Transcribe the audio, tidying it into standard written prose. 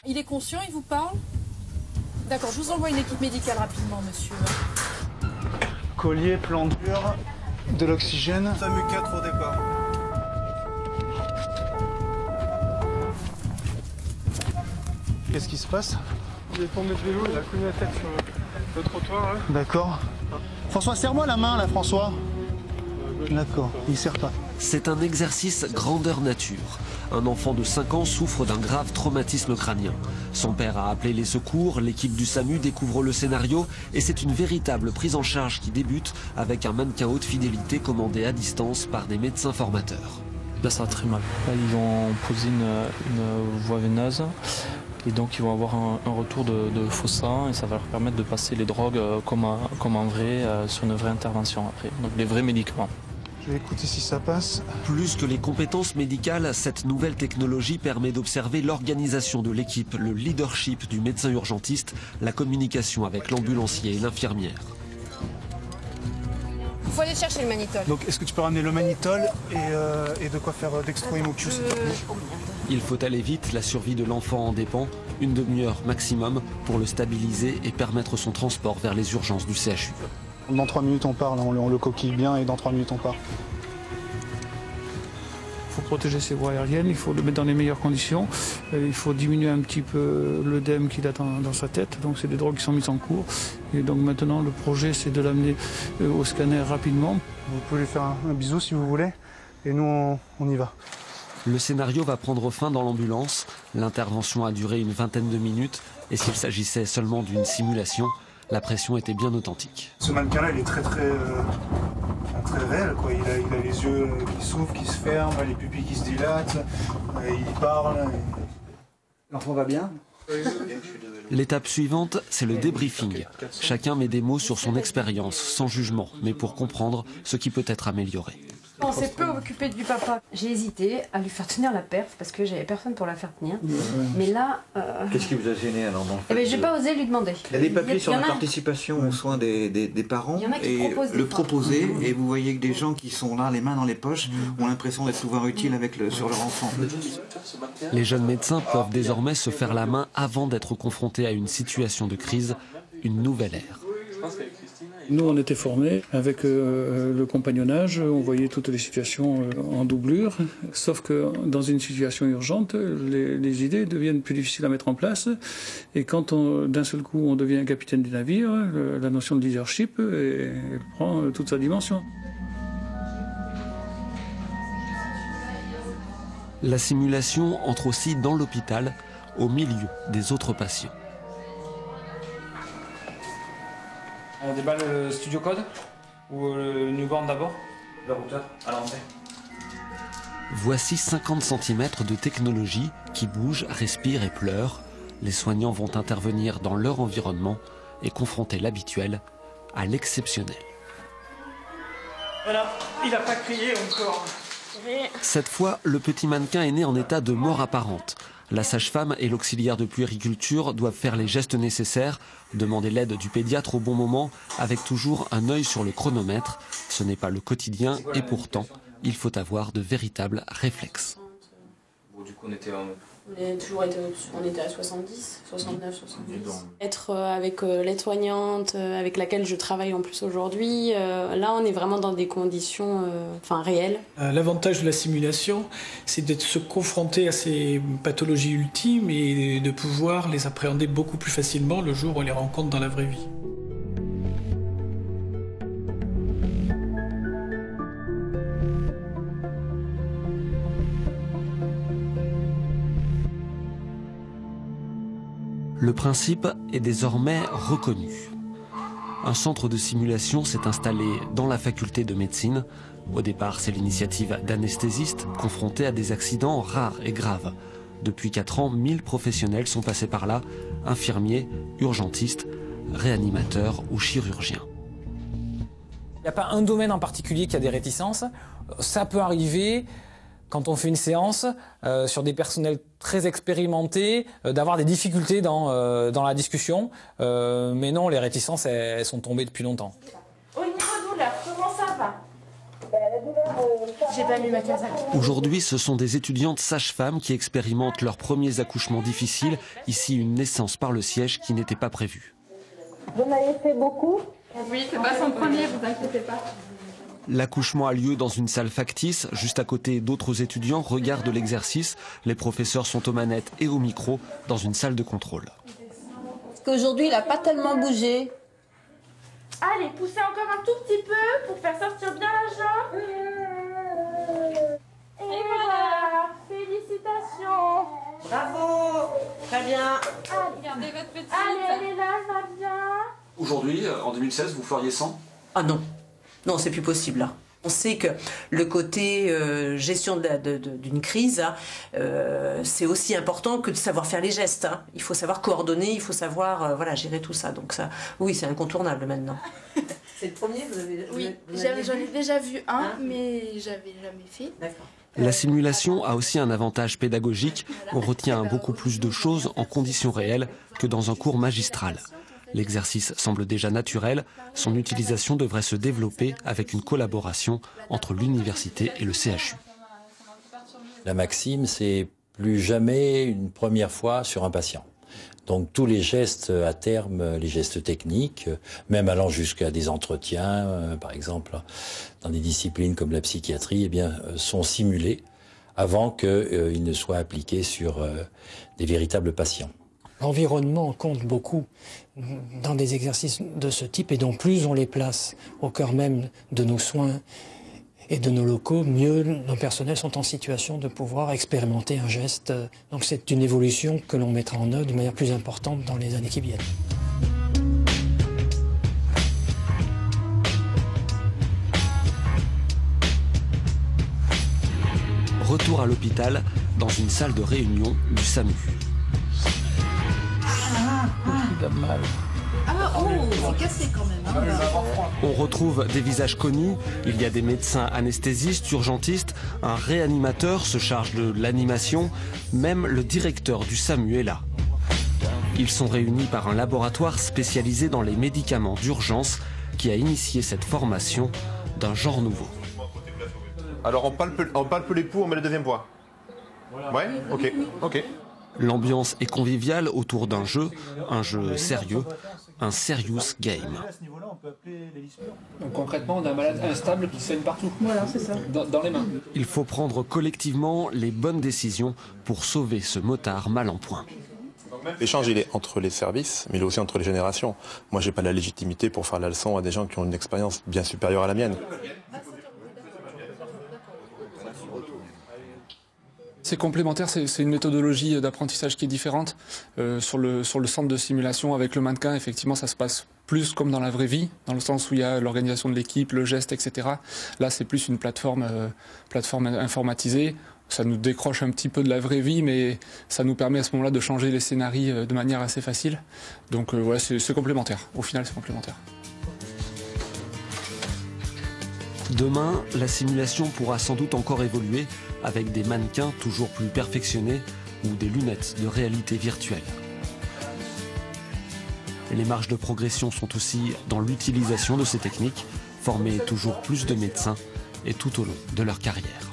Il est conscient, il vous parle? D'accord, je vous envoie une équipe médicale rapidement, monsieur. Collier, plan dur, de l'oxygène. SAMU 4 au départ. Qu'est-ce qui se passe? Il est tombé de vélo, il a cogné la tête sur le trottoir. Là. D'accord. François, serre-moi la main là, François. D'accord, il serre pas. C'est un exercice grandeur nature. Un enfant de 5 ans souffre d'un grave traumatisme crânien. Son père a appelé les secours, l'équipe du SAMU découvre le scénario et c'est une véritable prise en charge qui débute avec un mannequin haute fidélité commandé à distance par des médecins formateurs. Là ça va très mal. Là ils vont poser une voie veineuse et donc ils vont avoir un retour de faux sang et ça va leur permettre de passer les drogues comme en vrai sur une vraie intervention après. Donc les vrais médicaments. Je vais écouter si ça passe. Plus que les compétences médicales, cette nouvelle technologie permet d'observer l'organisation de l'équipe, le leadership du médecin urgentiste, la communication avec l'ambulancier et l'infirmière. Il faut aller chercher le Manitol. Donc est-ce que tu peux ramener le Manitol et de quoi faire dextroïmocu? Il faut aller vite, la survie de l'enfant en dépend. Une demi-heure maximum pour le stabiliser et permettre son transport vers les urgences du CHU. Dans 3 minutes on part, là, on le coquille bien et dans 3 minutes on part. Il faut protéger ses voies aériennes, il faut le mettre dans les meilleures conditions. Il faut diminuer un petit peu l'œdème qu'il a dans sa tête. Donc c'est des drogues qui sont mises en cours. Et donc maintenant le projet c'est de l'amener au scanner rapidement. Vous pouvez lui faire un bisou si vous voulez. Et nous on y va. Le scénario va prendre fin dans l'ambulance. L'intervention a duré une vingtaine de minutes. Et s'il s'agissait seulement d'une simulation, la pression était bien authentique. Ce mannequin-là, il est très réel, quoi. Il a les yeux qui s'ouvrent, qui se ferment, les pupilles qui se dilatent, il parle. L'enfant va bien? L'étape suivante, c'est le débriefing. Chacun met des mots sur son expérience, sans jugement, mais pour comprendre ce qui peut être amélioré. On s'est peu occupé du papa. J'ai hésité à lui faire tenir la perf parce que j'avais personne pour la faire tenir. Mais là... Qu'est-ce qui vous a gêné alors dans le fait? Eh ben, j'ai pas osé lui demander. Il y a des papiers sur la participation aux soins des parents et le proposer et vous voyez que des gens qui sont là, les mains dans les poches, ont l'impression d'être souvent utiles sur leur enfant. Les jeunes médecins peuvent désormais se faire la main avant d'être confrontés à une situation de crise, une nouvelle ère. Nous, on était formés avec le compagnonnage, on voyait toutes les situations en doublure, sauf que dans une situation urgente, les idées deviennent plus difficiles à mettre en place. Et quand d'un seul coup on devient capitaine du navire, la notion de leadership elle prend toute sa dimension. La simulation entre aussi dans l'hôpital, au milieu des autres patients. On déballe le studio code ou le newborn d'abord? Le routeur à l'entrée. Voici 50 cm de technologie qui bouge, respire et pleure. Les soignants vont intervenir dans leur environnement et confronter l'habituel à l'exceptionnel. Voilà, il n'a pas crié encore. Cette fois, le petit mannequin est né en état de mort apparente. La sage-femme et l'auxiliaire de puériculture doivent faire les gestes nécessaires, demander l'aide du pédiatre au bon moment, avec toujours un œil sur le chronomètre. Ce n'est pas le quotidien et pourtant, il faut avoir de véritables réflexes. Bon, du coup, on était à 70, 69, 70. Être avec l'aide-soignante, avec laquelle je travaille en plus aujourd'hui, là on est vraiment dans des conditions réelles. L'avantage de la simulation, c'est de se confronter à ces pathologies ultimes et de pouvoir les appréhender beaucoup plus facilement le jour où on les rencontre dans la vraie vie. Le principe est désormais reconnu. Un centre de simulation s'est installé dans la faculté de médecine. Au départ, c'est l'initiative d'anesthésistes confrontés à des accidents rares et graves. Depuis 4 ans, 1000 professionnels sont passés par là, infirmiers, urgentistes, réanimateurs ou chirurgiens. Il n'y a pas un domaine en particulier qui a des réticences. Ça peut arriver quand on fait une séance sur des personnels très expérimentés, d'avoir des difficultés dans la discussion. Mais non, les réticences, elles sont tombées depuis longtemps. Au niveau douleur, comment ça va? La douleur J'ai pas mis ma casaque. Aujourd'hui, ce sont des étudiantes sages-femmes qui expérimentent leurs premiers accouchements difficiles. Ici, une naissance par le siège qui n'était pas prévue. Vous en avez fait beaucoup? Oui, c'est pas son premier, vous inquiétez pas. L'accouchement a lieu dans une salle factice. Juste à côté, d'autres étudiants regardent l'exercice. Les professeurs sont aux manettes et au micro dans une salle de contrôle. Parce qu'aujourd'hui, il n'a pas tellement bougé. Allez, poussez encore un tout petit peu pour faire sortir bien la jambe. Et voilà, félicitations. Bravo, très bien. Regardez votre petite. Allez, elle est là, elle va bien. Aujourd'hui, en 2016, vous feriez 100 ? Ah non, non, c'est plus possible là. On sait que le côté gestion d'une crise, c'est aussi important que de savoir faire les gestes. Hein. Il faut savoir coordonner, il faut savoir voilà, gérer tout ça. Donc ça, oui, c'est incontournable maintenant. C'est le premier, vous avez Oui, j'en ai déjà vu un, mais j'avais jamais fait. D'accord. La simulation a aussi un avantage pédagogique. On retient beaucoup plus de choses en conditions réelles que dans un cours magistral. L'exercice semble déjà naturel. Son utilisation devrait se développer avec une collaboration entre l'université et le CHU. La maxime, c'est plus jamais une première fois sur un patient. Donc tous les gestes à terme, les gestes techniques, même allant jusqu'à des entretiens, par exemple, dans des disciplines comme la psychiatrie, eh bien, sont simulés avant qu'ils ne soient appliqués sur des véritables patients. L'environnement compte beaucoup dans des exercices de ce type et donc plus on les place au cœur même de nos soins et de nos locaux, mieux nos personnels sont en situation de pouvoir expérimenter un geste. Donc c'est une évolution que l'on mettra en œuvre de manière plus importante dans les années qui viennent. Retour à l'hôpital, dans une salle de réunion du SAMU. C'est cassé quand même. Hein. On retrouve des visages connus. Il y a des médecins anesthésistes, urgentistes, un réanimateur se charge de l'animation. Même le directeur du SAMU est là. Ils sont réunis par un laboratoire spécialisé dans les médicaments d'urgence qui a initié cette formation d'un genre nouveau. Alors on palpe les pouls, on met le deuxième poids. Ouais, ok. L'ambiance est conviviale autour d'un jeu sérieux, un serious game. Donc concrètement, on a un malade instable qui saigne partout. Voilà, c'est ça. Dans les mains. Il faut prendre collectivement les bonnes décisions pour sauver ce motard mal en point. L'échange, il est entre les services, mais il est aussi entre les générations. Moi, j'ai pas la légitimité pour faire la leçon à des gens qui ont une expérience bien supérieure à la mienne. C'est complémentaire, c'est une méthodologie d'apprentissage qui est différente. Sur le centre de simulation avec le mannequin, effectivement, ça se passe plus comme dans la vraie vie, dans le sens où il y a l'organisation de l'équipe, le geste, etc. Là, c'est plus une plateforme informatisée. Ça nous décroche un petit peu de la vraie vie, mais ça nous permet à ce moment-là de changer les scénarios de manière assez facile. Donc ouais, c'est complémentaire. Au final, c'est complémentaire. Demain, la simulation pourra sans doute encore évoluer avec des mannequins toujours plus perfectionnés ou des lunettes de réalité virtuelle. Les marges de progression sont aussi dans l'utilisation de ces techniques, former toujours plus de médecins et tout au long de leur carrière.